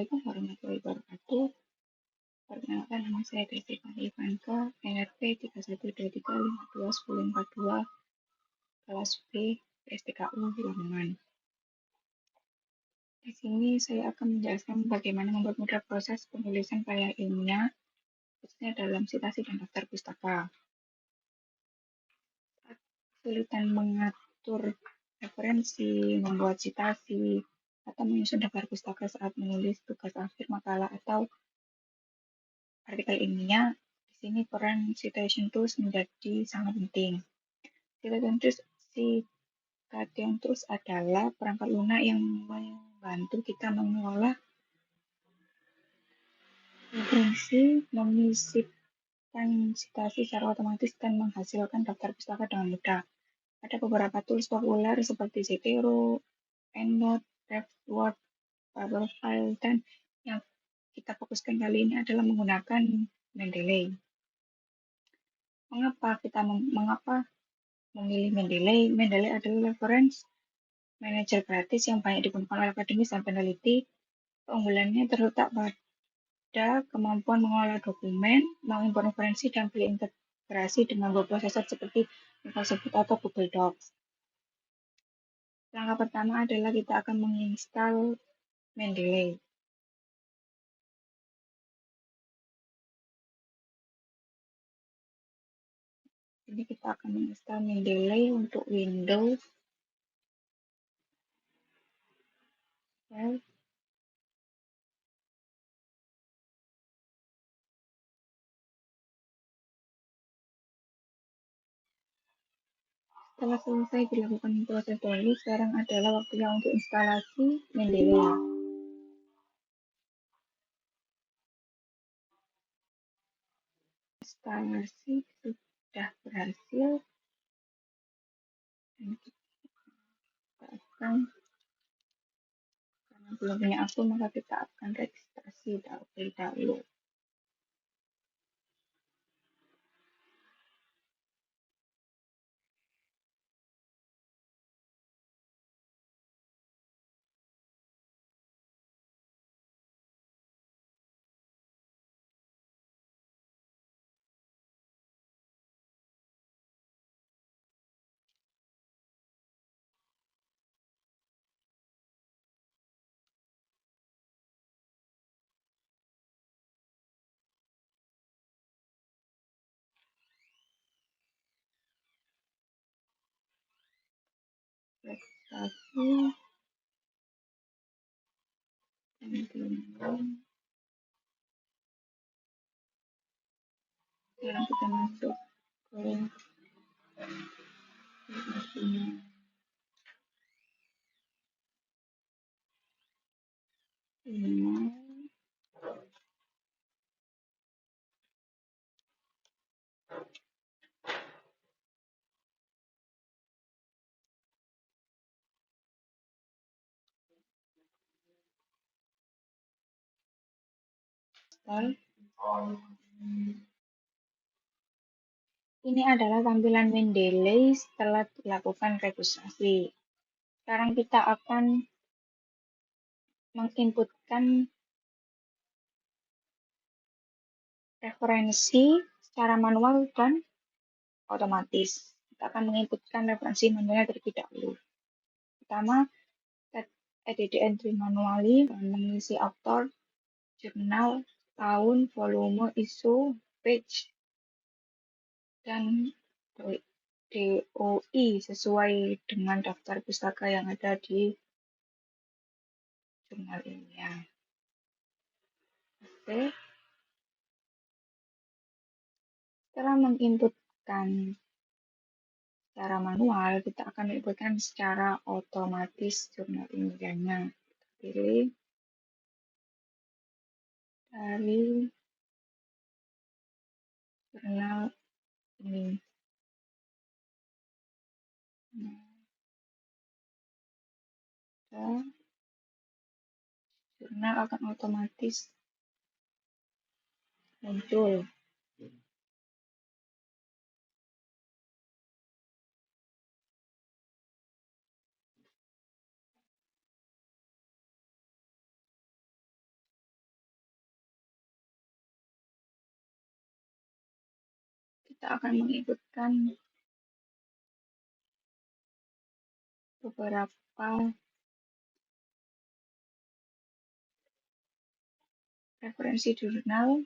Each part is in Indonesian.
Assalamualaikum warahmatullahi wabarakatuh. Perkenalkan, nama saya Desi Ivanka, NRP 3123521042, kelas B, STKU Lamongan. Di sini saya akan menjelaskan bagaimana mempermudah proses penulisan karya ilmiah, khususnya dalam citasi dan daftar pustaka. Kesulitan mengatur referensi, membuat citasi, atau menyusun daftar pustaka saat menulis tugas akhir makalah atau artikel ilmiah, di sini peran citation tools menjadi sangat penting. Citation tools adalah perangkat lunak yang membantu kita mengelola referensi, menyisipkan citasi secara otomatis, dan menghasilkan daftar pustaka dengan mudah. Ada beberapa tools populer seperti Zotero, EndNote, DriveWord, Paperfile, dan yang kita fokuskan kali ini adalah menggunakan Mendeley. Mengapa memilih Mendeley? Mendeley adalah reference manager gratis yang banyak digunakan oleh akademis dan peneliti. Keunggulannya terletak pada kemampuan mengolah dokumen, mengimport referensi, dan berintegrasi dengan web processor seperti Microsoft atau Google Docs. Langkah pertama adalah kita akan menginstal Mendeley. Ini kita akan menginstal Mendeley untuk Windows. Setelah selesai dilakukan proses download, sekarang adalah waktunya untuk instalasi Mendeley. Instalasi sudah berhasil. Dan kita akan, karena belum punya akun, maka kita akan registrasi terlebih dahulu. Registrasi dan sekarang kita masuk ke aplikasinya. Ini adalah tampilan Mendeley setelah dilakukan registrasi. Sekarang kita akan menginputkan referensi secara manual dan otomatis. Kita akan menginputkan referensi manualnya terlebih dahulu. Pertama, edit entry manually, mengisi author, jurnal, tahun, volume, isu, page, dan DOI sesuai dengan daftar pustaka yang ada di jurnal ilmiah. Oke. Setelah menginputkan secara manual, kita akan menginputkan secara otomatis jurnal ilmiahnya. Pilih dari jurnal ini. Jurnal akan otomatis muncul. kita akan mengikutkan beberapa referensi jurnal,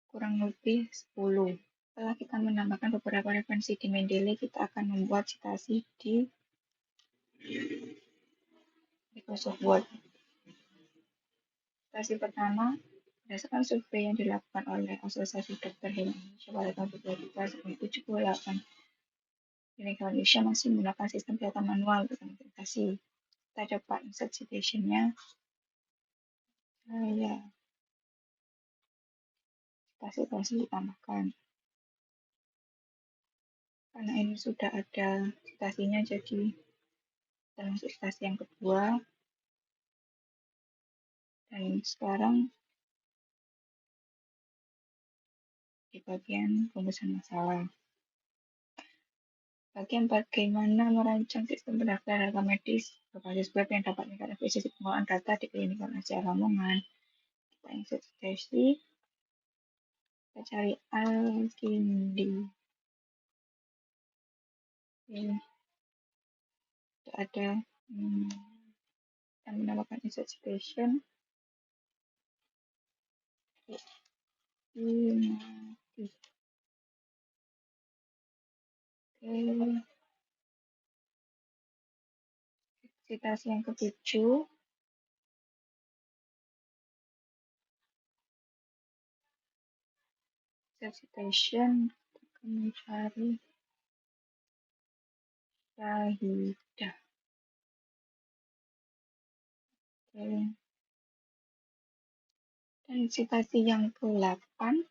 kurang lebih 10. Setelah kita menambahkan beberapa referensi di Mendeley, kita akan membuat citasi di Microsoft Word. Citasi pertama, berdasarkan survei yang dilakukan oleh Asosiasi Dokter Hewan Indonesia pada tahun 2023, 78 klinik hewan Indonesia masih menggunakan sistem data manual untuk identifikasi. Kita coba insert citation-nya. Ya, citasi ditambahkan. Karena ini sudah ada citasinya, jadi termasuk citasi yang kedua. Dan sekarang di bagian rumusan masalah. Bagian bagaimana merancang sistem pendaftaran data medis berbasis web yang dapat meningkatkan efisiensi pengolahan data di klinik Farmasi Lamongan. Kita insert citasi. Kita cari Alkindi. Ini ada yang menambahkan insert citation. Citasi yang ketujuh. Citation akan mencari Syahidah. Dan citasi yang ke-8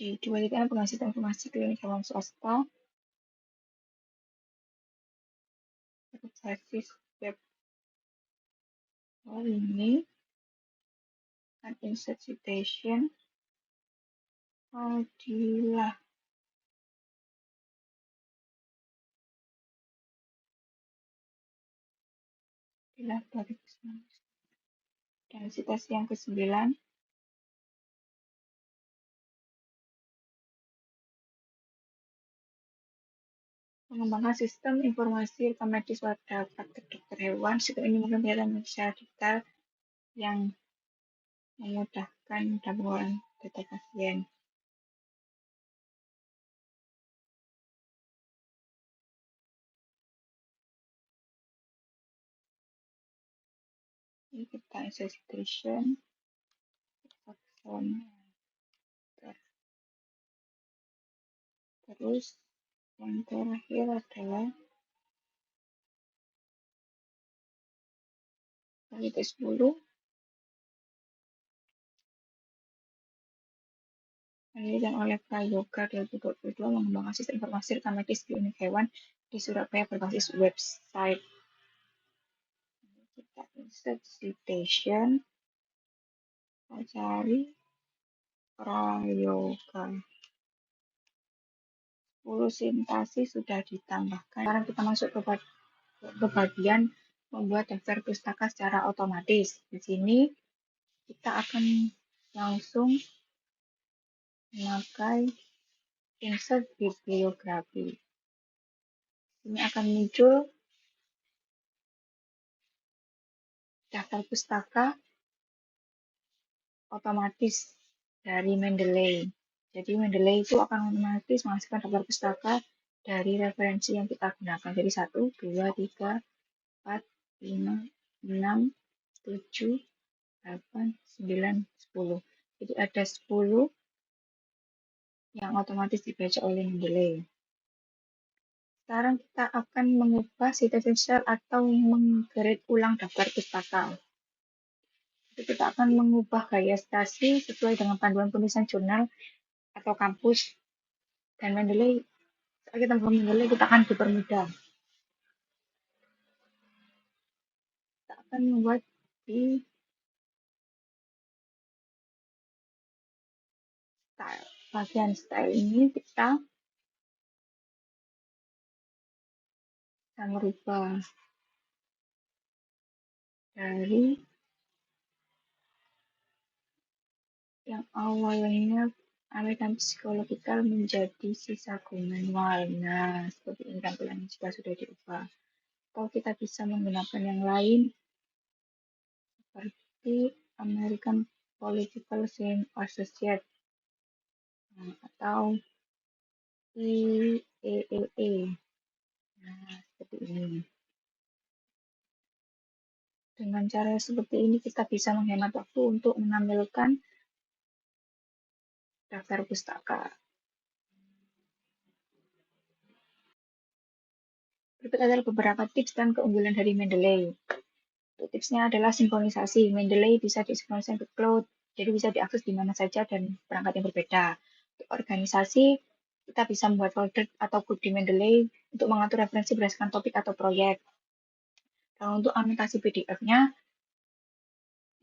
di 2 penghasil informasi klinik hewan swasta berbasis web. Ini kan insert citation Fadilah. Dan citasi yang ke-9 mengembangkan sistem informasi rekam medis pada praktek dokter hewan. Sistem ini mungkin kelihatan secara detail yang memudahkan dalam pengolahan data pasien. Ini kita insert citation. Terus yang terakhir adalah kualitas 10. Penelitian oleh Prayoga 2022 mengembangkan sistem informasi rekam medis klinik hewan di Surabaya berbasis website. Kita insert citation, kita cari Prayoga. 10 sintasi sudah ditambahkan. Sekarang kita masuk ke bagian membuat daftar pustaka secara otomatis. Di sini kita akan langsung memakai insert bibliografi. Ini akan muncul daftar pustaka otomatis dari Mendeley. Jadi Mendeley itu akan otomatis menghasilkan daftar pustaka dari referensi yang kita gunakan. Jadi 1, 2, 3, 4, 5, 6, 7, 8, 9, 10. Jadi ada 10 yang otomatis dibaca oleh Mendeley. Sekarang kita akan mengubah citation cell atau menggrade ulang daftar pustaka. Jadi kita akan mengubah gaya citasi sesuai dengan panduan penulisan jurnal atau kampus. Dan Mendeley, saat kita membuat Mendeley, kita akan dipermudah. Kita akan membuat di style. Bagian style ini kita bisa merubah dari yang awalnya American Psychological menjadi sisa gunung warna. Seperti ini tampilannya jika sudah diubah. Atau kita bisa menggunakan yang lain seperti American Political Science Associate atau IEEE. Nah, seperti ini. Dengan cara seperti ini kita bisa menghemat waktu untuk menampilkan daftar pustaka. Berikut adalah beberapa tips dan keunggulan dari Mendeley. Untuk tipsnya adalah sinkronisasi. Mendeley bisa disinkronisasi ke cloud, jadi bisa diakses di mana saja dan perangkat yang berbeda. Untuk organisasi, kita bisa membuat folder atau grup di Mendeley untuk mengatur referensi berdasarkan topik atau proyek. Kalau untuk anotasi PDF-nya,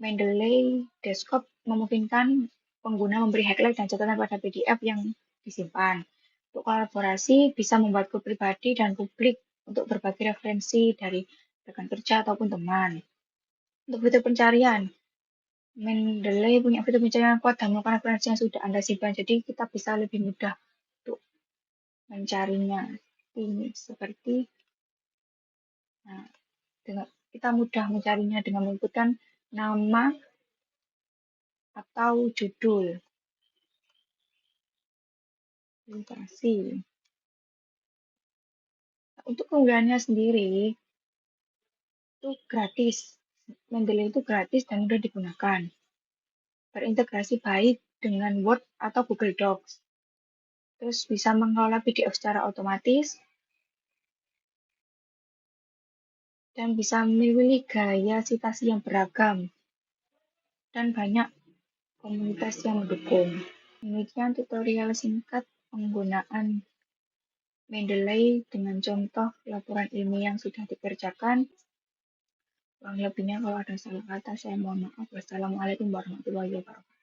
Mendeley Desktop memungkinkan pengguna memberi highlight dan catatan pada PDF yang disimpan. Untuk kolaborasi, bisa membuat grup pribadi dan publik untuk berbagi referensi dari rekan kerja ataupun teman. Untuk fitur pencarian, Mendeley punya fitur pencarian yang kuat dan melakukan referensi yang sudah Anda simpan, jadi kita bisa lebih mudah untuk mencarinya. Ini seperti, nah, kita mudah mencarinya dengan menginputkan nama atau judul. Lokasi. Untuk keunggulannya sendiri, itu gratis. Mendeley itu gratis dan mudah digunakan. Berintegrasi baik dengan Word atau Google Docs. Terus bisa mengelola PDF secara otomatis. Dan bisa memilih gaya citasi yang beragam. Dan banyak komunitas yang mendukung. Demikian tutorial singkat penggunaan Mendeley dengan contoh laporan ilmiah yang sudah dikerjakan. Kurang lebihnya kalau ada salah kata, saya mohon maaf. Wassalamualaikum warahmatullahi wabarakatuh.